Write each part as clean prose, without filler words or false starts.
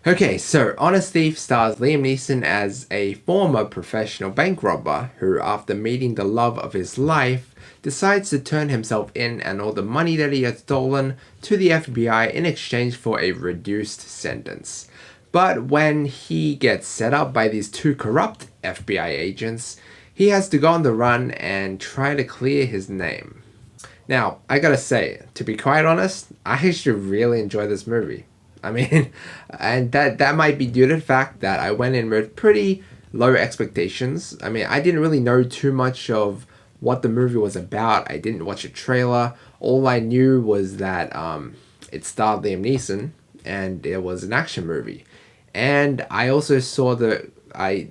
Okay, so Honest Thief stars Liam Neeson as a former professional bank robber who, after meeting the love of his life, decides to turn himself in and all the money that he had stolen to the FBI in exchange for a reduced sentence. But when he gets set up by these two corrupt FBI agents, he has to go on the run and try to clear his name. Now, I gotta say, to be quite honest, I actually really enjoy this movie. I mean, and that might be due to the fact that I went in with pretty low expectations. I mean, I didn't really know too much of what the movie was about. I didn't watch a trailer. All I knew was that it starred Liam Neeson and it was an action movie. And I also saw I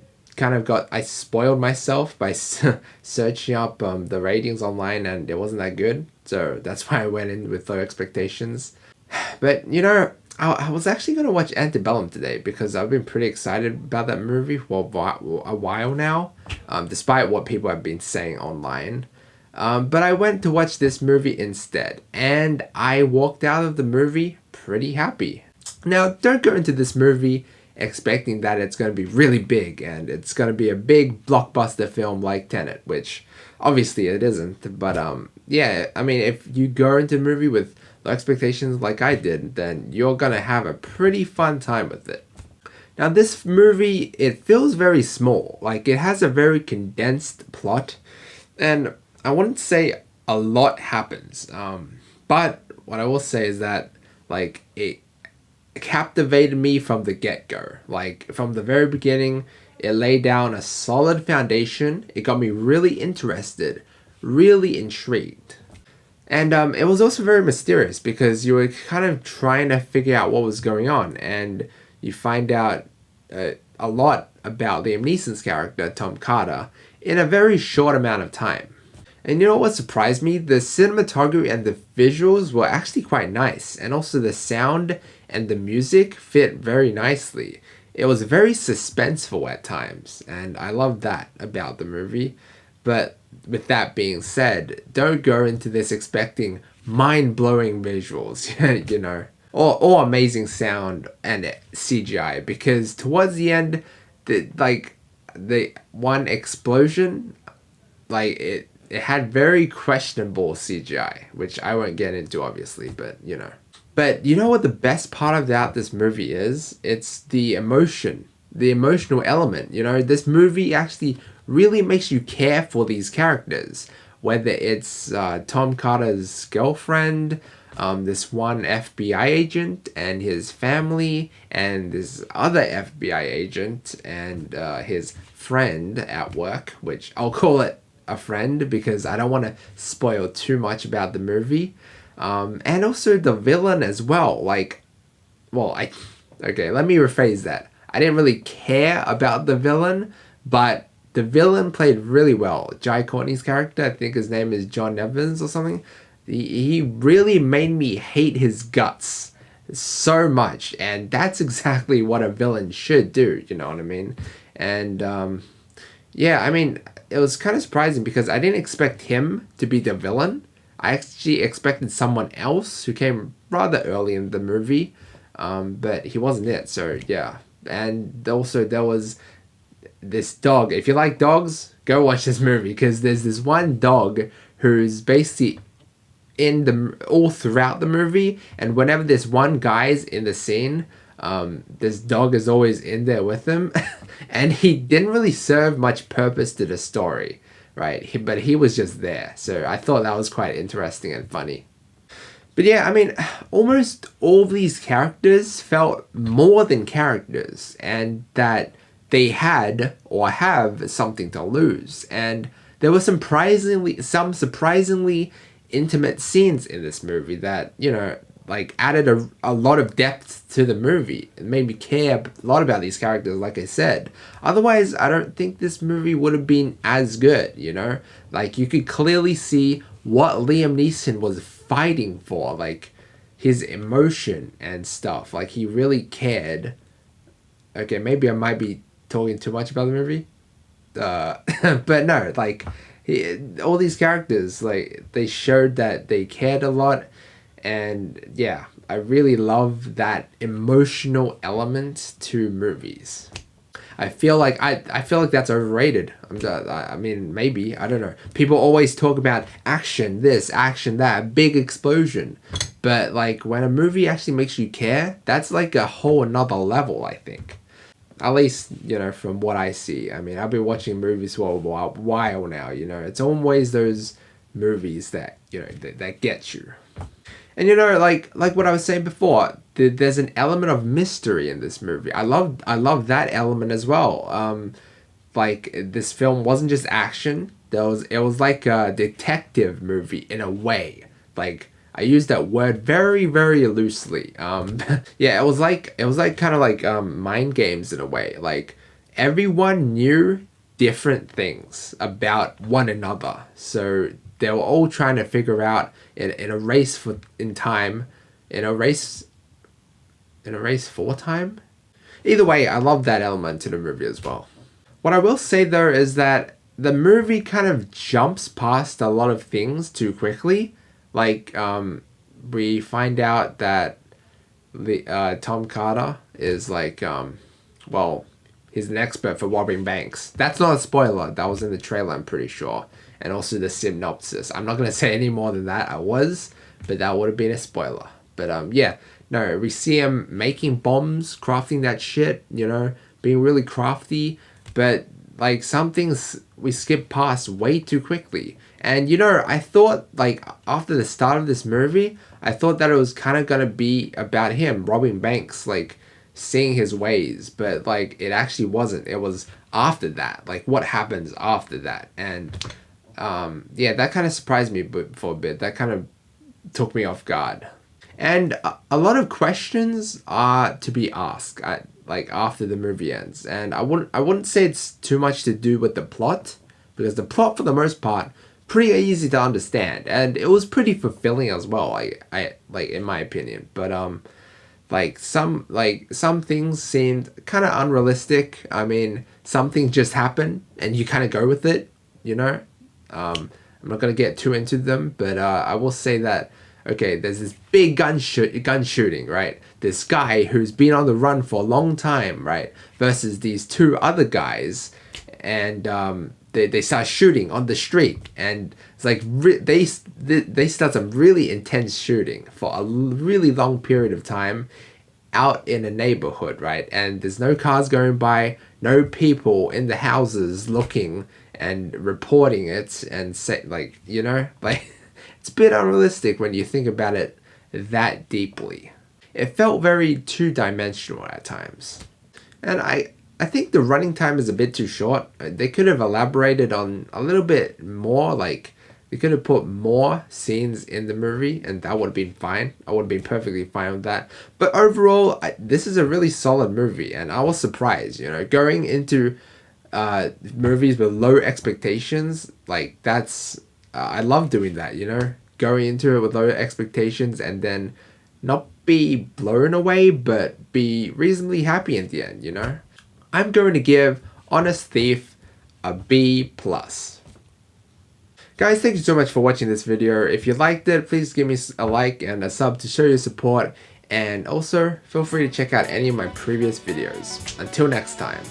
spoiled myself by searching up the ratings online, and it wasn't that good. So that's why I went in with low expectations. But I was actually gonna watch Antebellum today because I've been pretty excited about that movie for a while now, despite what people have been saying online. But I went to watch this movie instead, and I walked out of the movie pretty happy. Now, don't go into this movie expecting that it's going to be really big and it's going to be a big blockbuster film like Tenet, which obviously it isn't. But yeah, I mean, if you go into a movie with low expectations like I did, then you're going to have a pretty fun time with it. Now, this movie, it feels very small. Like, it has a very condensed plot, and I wouldn't say a lot happens. But what I will say is that, like, it captivated me from the get-go. Like, from the very beginning, it laid down a solid foundation. It got me really interested, really intrigued. And it was also very mysterious because you were kind of trying to figure out what was going on, and you find out a lot about Liam Neeson's character, Tom Carter, in a very short amount of time. And you know what surprised me? The cinematography and the visuals were actually quite nice, and also the sound and the music fit very nicely. It was very suspenseful at times, and I loved that about the movie. But with that being said, don't go into this expecting mind-blowing visuals, or amazing sound and CGI, because towards the end, the one explosion, it had very questionable CGI, which I won't get into obviously, but But you know what the best part about this movie is? It's the emotion, the emotional element. This movie actually really makes you care for these characters. Whether it's Tom Carter's girlfriend, this one FBI agent and his family, and this other FBI agent and his friend at work, which I'll call it a friend because I don't want to spoil too much about the movie. And also the villain as well. Okay, let me rephrase that. I didn't really care about the villain, but the villain played really well. Jai Courtney's character, I think his name is John Evans or something. He really made me hate his guts so much, and that's exactly what a villain should do. You know what I mean? And yeah, I mean, it was kind of surprising because I didn't expect him to be the villain. I actually expected someone else who came rather early in the movie, but he wasn't it. So yeah, and also there was this dog. If you like dogs, go watch this movie because there's this one dog who's basically in the all throughout the movie, and whenever this one guy's in the scene, this dog is always in there with him, and he didn't really serve much purpose to the story, right? But he was just there, so I thought that was quite interesting and funny. But yeah, I mean, almost all of these characters felt more than characters, and that they had or have something to lose. And there were some surprisingly intimate scenes in this movie that, added a lot of depth to the movie. It made me care a lot about these characters, like I said. Otherwise, I don't think this movie would have been as good, Like, you could clearly see what Liam Neeson was fighting for, like, his emotion and stuff. Like, he really cared. Okay, maybe I might be talking too much about the movie. But no, like, all these characters, like, they showed that they cared a lot. And yeah, I really love that emotional element to movies. I feel like that's overrated. I mean, maybe, I don't know. People always talk about action this, action that, big explosion, but like when a movie actually makes you care, that's like a whole another level, I think. At least, you know, from what I see. I mean, I've been watching movies for a while now. You know, it's always those movies that, you know, that get you. And you know, like what I was saying before, there's an element of mystery in this movie. I love that element as well. Like this film wasn't just action. It was like a detective movie in a way. Like I use that word very very loosely. Yeah, it was like kind of like mind games in a way. Like everyone knew different things about one another, so they were all trying to figure out in a race for in time, in a race for time. Either way, I love that element to the movie as well. What I will say though is that the movie kind of jumps past a lot of things too quickly. Like we find out that the Tom Carter is like well, he's an expert for robbing banks. That's not a spoiler. That was in the trailer, I'm pretty sure. And also the synopsis. I'm not going to say any more than that. But that would have been a spoiler. But yeah, no, we see him making bombs, crafting that shit, you know, being really crafty. But like some things we skip past way too quickly. And you know, I thought like after the start of this movie, I thought that it was kind of going to be about him robbing banks, like seeing his ways, but like it actually wasn't. It was after that, like what happens after that. And yeah, that kind of surprised me for a bit. That kind of took me off guard. And a lot of questions are to be asked like after the movie ends. And I wouldn't say it's too much to do with the plot, because the plot for the most part pretty easy to understand, and it was pretty fulfilling as well. I like in my opinion. But like some things seemed kind of unrealistic. I mean, something just happened and you kind of go with it, you know. I'm not gonna get too into them, but I will say that okay, there's this big gun shooting, right? This guy who's been on the run for a long time, right? Versus these two other guys, and they start shooting on the street, and it's like they start some really intense shooting for a really long period of time out in a neighborhood, right? And there's no cars going by, no people in the houses looking and reporting it, and say, like, you know, like it's a bit unrealistic when you think about it that deeply. It felt very two-dimensional at times. And I think the running time is a bit too short. They could have elaborated on a little bit more, like they could have put more scenes in the movie, and that would have been fine. I would have been perfectly fine with that. But overall, this is a really solid movie, and I was surprised, you know, going into movies with low expectations, like that's I love doing that, you know, going into it with low expectations and then not be blown away, but be reasonably happy in the end, you know. I'm going to give Honest Thief a B+. Guys, thank you so much for watching this video. If you liked it, please give me a like and a sub to show your support, and also feel free to check out any of my previous videos. Until next time.